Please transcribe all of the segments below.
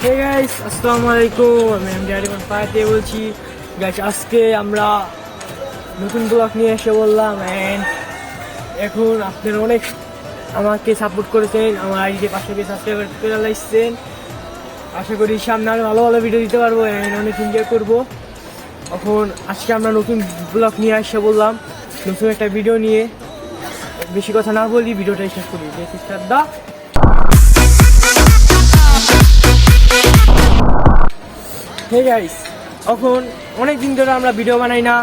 Hey guys, আসসালামু আলাইকুম। আমি আরিমান পায়াতে বলছি। গাইস, আজকে আমরা নতুন ব্লগ নিয়ে এসে বললাম। অ্যান্ড এখন আপনারা অনেক আমাকে সাপোর্ট করেছেন, আমার আইডিতে 500 সাবস্ক্রাইবার পেয়ে লাইছেন। আশা করি সামনে আরও ভালো ভালো ভিডিও দিতে পারবো অ্যান্ড অনেক এনজয় করবো। এখন আজকে আমরা নতুন ব্লগ নিয়ে এসে বললাম, নতুন একটা ভিডিও নিয়ে। বেশি কথা না বলি, ভিডিওটা শেষ করি। দা হে গাইস, এখন অনেক দিন ধরে আমরা ভিডিও বানাই না,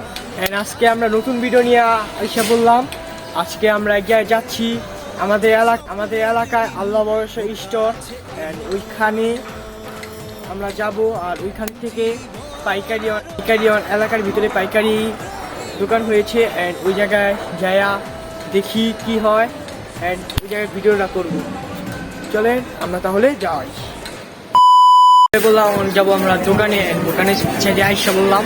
আজকে আমরা নতুন ভিডিও নিয়ে এসে বললাম। আজকে আমরা যাচ্ছি আমাদের এলাকায় আল্লাহ ভরসা স্টোর, ওইখানে আমরা যাব। আর ওইখান থেকে পাইকারি এলাকার ভিতরে পাইকারি দোকান হয়েছে, অ্যান্ড ওই জায়গায় যায়া দেখি কি হয়, অ্যান্ড ওই জায়গায় ভিডিওটা করবো। চলেন আমরা তাহলে যাই। বললাম যাবো আমরা দোকানে ছেড়ে আইসা বললাম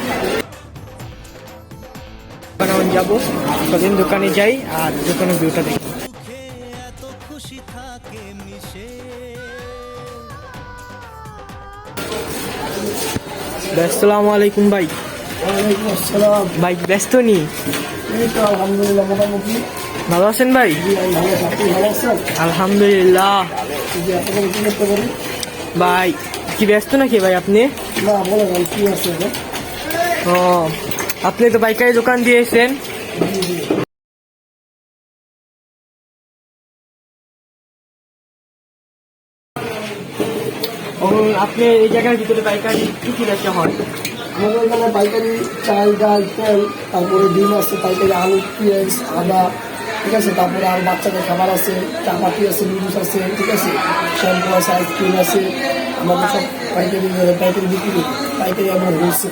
যাবো। কদিন দোকানে যাই আর দোকানের ভিউটা দেখি। আসসালামু আলাইকুম ভাই। ভাই ব্যস্ত নি? আলহামদুলিল্লাহ, মোটামুটি ভালো আছেন ভাই? আলহামদুলিল্লাহ। ভাই কি ব্যস্ত নাকি ভাই আপনি? না, বলেন কি আছে? ও, আপনি তো পাইকারি দোকান দিয়েছেন। আপনি এই জায়গার ভিতরে পাইকারি কি কি বেচা হয়? আমাদের এখানে পাইকারি চাল, ডাল, তেল, তারপরে ডিম আছে, পাইকারি আলু, পেঁয়াজ, আদা, ঠিক আছে। তারপরে আর বাচ্চাদের খাবার আছে, চাপাতি আছে, নুডলস আছে, ঠিক আছে, শ্যাম্পু আছে, আইসক্রিম আছে। আমাদের সব পাইকারি বিক্রি করি, পাইকারি আমার হয়েছে।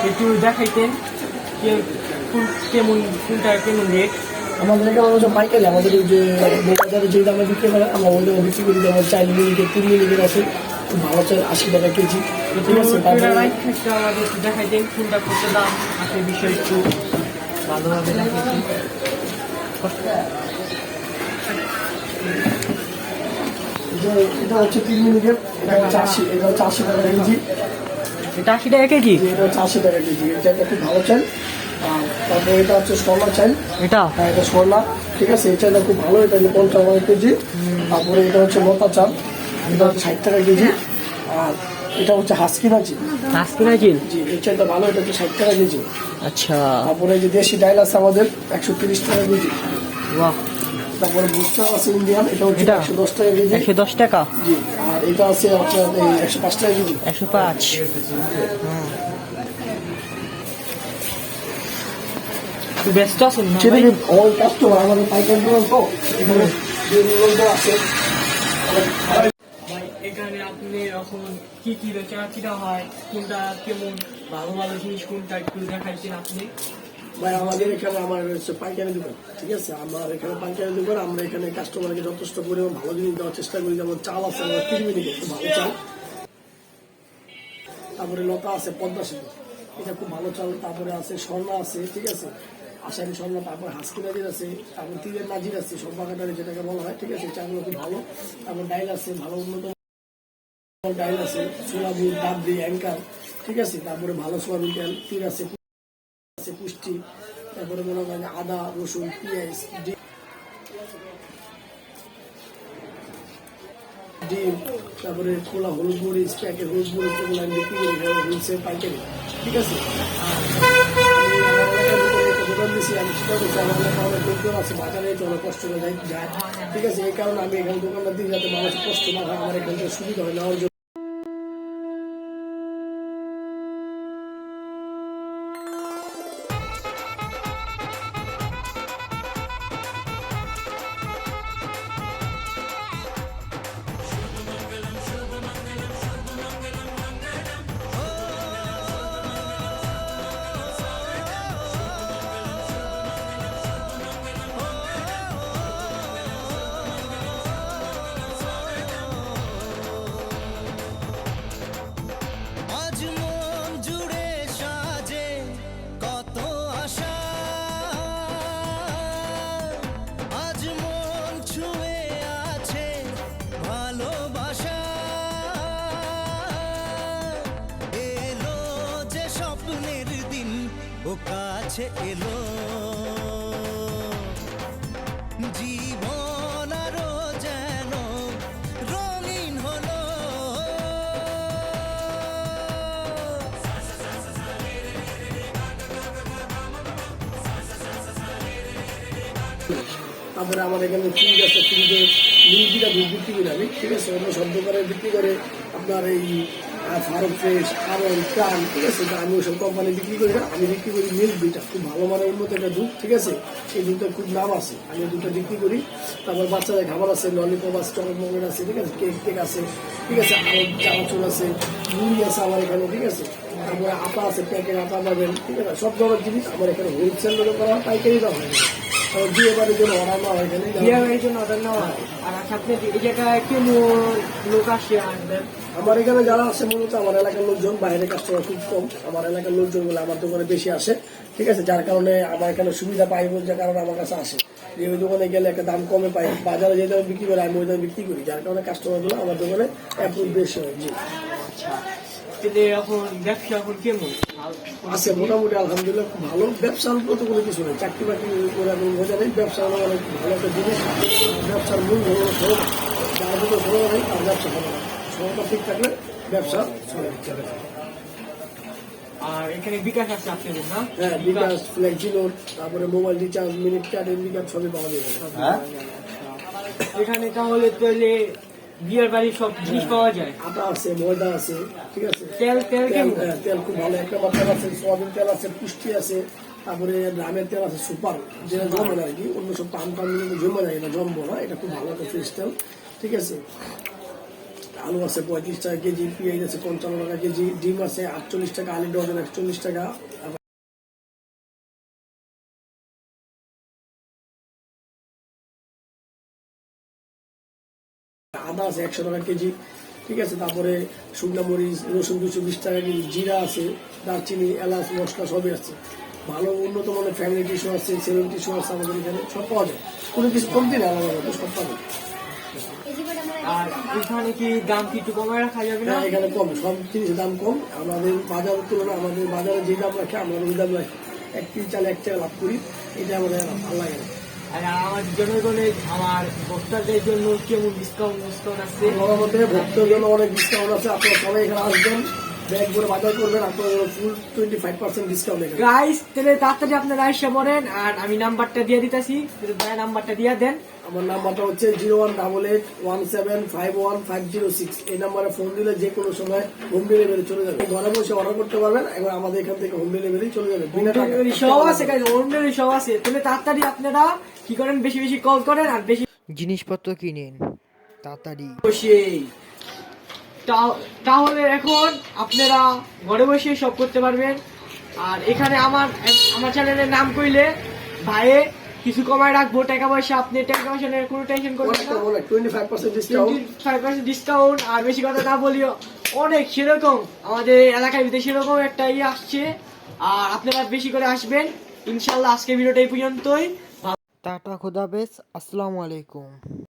একটু দেখাইতেন কেমন রেট? আমাদের এখানে অবশ্য পাইকারি, আমাদের যে বাজারে যে দামে বিক্রি করে আমরা ওই দামে বিক্রি করি। যেমন 4 মিনিটের 3 মিনিটের আছে, খুব ভালো চাল 80 টাকা কেজি, ঠিক আছে। দেখাইতেন কোনটা কত দাম আছে, বিষয় একটু ভালোভাবে দেখাইতেন। এটা হচ্ছে 3 মিনিটের, এটা হচ্ছে 80, এটা হচ্ছে 80 টাকা কেজি। এটা 80 টাকা কেজি? এটা হচ্ছে 80 টাকা কেজি। এটা খুব ভালো চাল। আর তারপরে এটা হচ্ছে স্বর্ণা চাল, এটা এটা স্বর্ণা, ঠিক আছে। এই চালটা খুব ভালো, এটা 50 টাকা কেজি। তারপরে এটা হচ্ছে লতা চাল, এটা হচ্ছে 60 টাকা কেজি। আর এটা হচ্ছে হাসকিনা চিল। জি, এই চালটা ভালো, এটা হচ্ছে 60 টাকা কেজি। আচ্ছা। তারপরে যে দেশি ডাইল আছে আমাদের 130 টাকা কেজি। বাহ। তারপরে বুস্টার আছে ইন্ডিয়ান, এটা হচ্ছে 110 টাকা কেজি। 110 টাকা? জি। আর এটা আছে আপনার 105 টাকা কেজি। 105। ব্যস্ত আছেন না? ওই কাস্টমার আমাদের পাইকারি দোকান তো, এখানে আছে। এখানে আপনি এখন কি কি বেচা হয়, কোনটা কেমন ভালো ভালো জিনিস কোনটা একটু দেখাইছেন আপনি। ভাই আমাদের এখানে আমার হচ্ছে পাইকারি দোকান, ঠিক আছে। আমার এখানে পাইকারি দোকান, আমরা এখানে কাস্টমারকে যথেষ্ট পরিমাণ ভালো জিনিস দেওয়ার চেষ্টা করি। যেমন চাল আছে আমরা 3 মিনিটে খুব ভালো চাল। তারপরে লতা আছে পদ্মা সেতু, এটা খুব ভালো চাল। তারপরে আছে স্বর্ণা আছে, ঠিক আছে, আষাঢ়ি স্বর্ণা। তারপর হাসকি নাজির আছে, তারপর তীরের নাজির আছে, সব্বাকাটারি যেটাকে বলা হয়, ঠিক আছে। চালগুলো খুব ভালো। তারপর ডাইল আছে, ভালো উন্নত ডাইল আছে, সোয়াবিন, ডাবরি, অ্যাঙ্কার, ঠিক আছে। তারপরে ভালো সোয়াবিন তেল, তীর আছে, পুষ্টি। তারপরে মনে করেন আদা, রসুন, পেঁয়াজ, ডিম, তারপরে খোলা হলুদ মরিচ, প্যাকেট হলুদ মরিচ, এগুলো আমি বিক্রি করি হোলসেল পাইকারি, ঠিক আছে। দোকান দিয়েছি, আমি সেটা করছি, আমার এলাকা অনেক লোকজন আছে, বাজারে অনেক কষ্ট করে যায়, ঠিক আছে। এই কারণে আমি এখানে দোকানটা দিই, যাতে মানুষ কষ্ট না হয়, আমার এখান থেকে সুবিধা হয় নেওয়ার জন্য। ও কাছে এলো জীবন আরো যেন রঙিন হলো। তারপরে আমার এখানে ফ্রিজ আছে, ফ্রিজে মিল্কিটা দুধ বিক্রি করি আমি, ঠিক আছে। অন্য সব দোকানে বিক্রি করে আপনার এই ফার্ম ফ্রেশ আরন প্রাণ, ঠিক আছে। আমি ওইসব কোম্পানি বিক্রি করি না, আমি বিক্রি করি মিল্ক দুইটা, খুব ভালো মানের উন্নত একটা দুধ, ঠিক আছে। এই দুধটা খুব নাম আছে, আমি এই দুধটা বিক্রি করি। তারপর বাচ্চাদের খাবার আছে, ললিপপ আছে, চকলেট মকলেট আছে, ঠিক আছে, কেক টেক আছে, ঠিক আছে। আরো চানাচুর আছে, মুড়ি আছে আমার এখানে, ঠিক আছে। তারপরে আটা আছে, প্যাকেট আটা পাবেন, ঠিক আছে। সব ধরনের জিনিস আমার এখানে হোলসেল করা হয়, পাইকারি দেওয়া হয়। বিয়ে বাড়ির জন্য অর্ডার নেওয়া হয় এখানে, বিয়ে বাড়ির জন্য অর্ডার নেওয়া হয়। আর আচ্ছা, আপনি এই জায়গায় কেমন লোক আসে আসবেন? আমার এখানে যারা আসে মূলত আমার এলাকার লোকজন, বাইরের কাস্টমার খুব কম। আমার এলাকার লোকজন গুলো আমার দোকানে বেশি আসে, ঠিক আছে। যার কারণে আমার এখানে সুবিধা পাই, যার কারণে আমার কাছে আসে। যে ওই দোকানে গেলে একটা দাম কমে পাই, বাজারে যে দামে বিক্রি করে আমি ওই দামে বিক্রি করি, যার কারণে কাস্টমার গুলো আমার দোকানে অ্যাপ্রুভ বেশি হয়। জি আচ্ছা, কিন্তু এখন ব্যবসা এখন কেমন আছে? মোটামুটি আলহামদুলিল্লাহ খুব ভালো। ব্যবসার মতো কোনো কিছু নেই, চাকরি বাকরি করে এখন বোঝা নেই। ব্যবসা হলো অনেক ভালো একটা জিনিস। ব্যবসার মূল হলো সরল, যার মতো সরল নেই তার ব্যবসা হবে না। সরলটা ঠিক থাকলে ব্যবসা চলে। আর এখানে বিকাশ আছে আপনাদের না? হ্যাঁ, বিকাশ, ফ্লেক্সি নোট, তারপরে mobile recharge, minute card, MB card সবই পাওয়া যাবে। এখানে তাহলে তাহলে বিয়ের বাড়ির সব জিনিস পাওয়া যায়। আটা আছে, ময়দা আছে, ঠিক আছে। তেল তেল কেমন? হ্যাঁ, তেল খুব ভালো। একটা তেল আছে, সোয়াবিন তেল আছে, পুষ্টি আছে, তারপরে ড্রামের তেল আছে সুপার, যেটা জমে না আর কি। অন্য সব টান টান মিলে জমে যায়, এটা জমবো না। এটা খুব ভালো একটা ফ্রেশ তেল, ঠিক আছে। আলু আছে 35 টাকা কেজি, পেঁয়াজ আছে 55 টাকা কেজি, ডিম আছে 48 টাকা, আলু ডজন 41 টাকা। আদা আছে 100 টাকা কেজি, ঠিক আছে। তারপরে শুকনা মরিচ, রসুন 220 টাকা কেজি, জিরা আছে, দারচিনি, এলাচ, মশলা সবই আছে। ভালো উন্নত মানের ফ্যামিলি টিস্যু আছে, সেলুন টিস্যু আছে, আমাদের এখানে সব পাওয়া যায়। কোনো কিছু কমতি না, আলাদা সব পাবেন। আর এখানে কি দাম কি একটু কমায় রাখা যাবে না? হ্যাঁ, এখানে কম, সব জিনিসের দাম কম। আমাদের বাজারের তুলনায় আমাদের বাজারে যে দাম রাখে আমরা ওই দাম রাখি। 1 কেজি চাল 1 টাকা লাভ করি, এটা আমাদের ভালো লাগে না। আর আমার জনগণের, আমার ভোক্তাদের জন্য কেমন ডিসকাউন্ট আছে? আমার মধ্যে ভক্তের জন্য অনেক ডিসকাউন্ট আছে। আপনারা সবাই এখানে আসবেন, ব্যাগ করে বাজার করবেন, আপনার ফুল 25% ডিসকাউন্ট এখানে। গাইস, তাহলে তাড়াতাড়ি আপনারা এসে পড়েন। আর আমি নাম্বারটা দিয়ে দিতেছি, ভাই নাম্বারটা দিয়ে দেন। আমার নাম্বারটা হচ্ছে 0188171506। এই নাম্বারে ফোন দিলে যে কোনো সময় হোম ডেলিভারি চলে যাবে। ঘরে বসে অর্ডার করতে পারবেন, এবার আমাদের এখান থেকে হোম ডেলিভারি চলে যাবে। বিনা টাকা সব আছে গাইস, অনলাইনে সব আছে। তাহলে তাড়াতাড়ি আপনারা কি করেন, বেশি বেশি কল করেন আর বেশি জিনিসপত্র কিনেন তাড়াতাড়ি বসেই। তাহলে এখন আপনারা ঘরে বসে সব করতে পারবেন। আর এখানে আমার চ্যানেলের নাম কইলে ভাইয়ে কিছু কমায় রাখবো টাকা পয়সা। আপনি টাকা পয়সা নিয়ে কোনো টেনশন করবেন না। 25% ডিসকাউন্ট, 25% ডিসকাউন্ট। আর বেশি কথা না বলিও, অনেক সেরকম আমাদের এলাকায় ভিতরে সেরকম একটা ইয়ে আসছে। আর আপনারা বেশি করে আসবেন ইনশাল্লাহ। আজকে ভিডিওটা এই পর্যন্তই। টাটা, খোদাহাফেজ, আসসালামু আলাইকুম।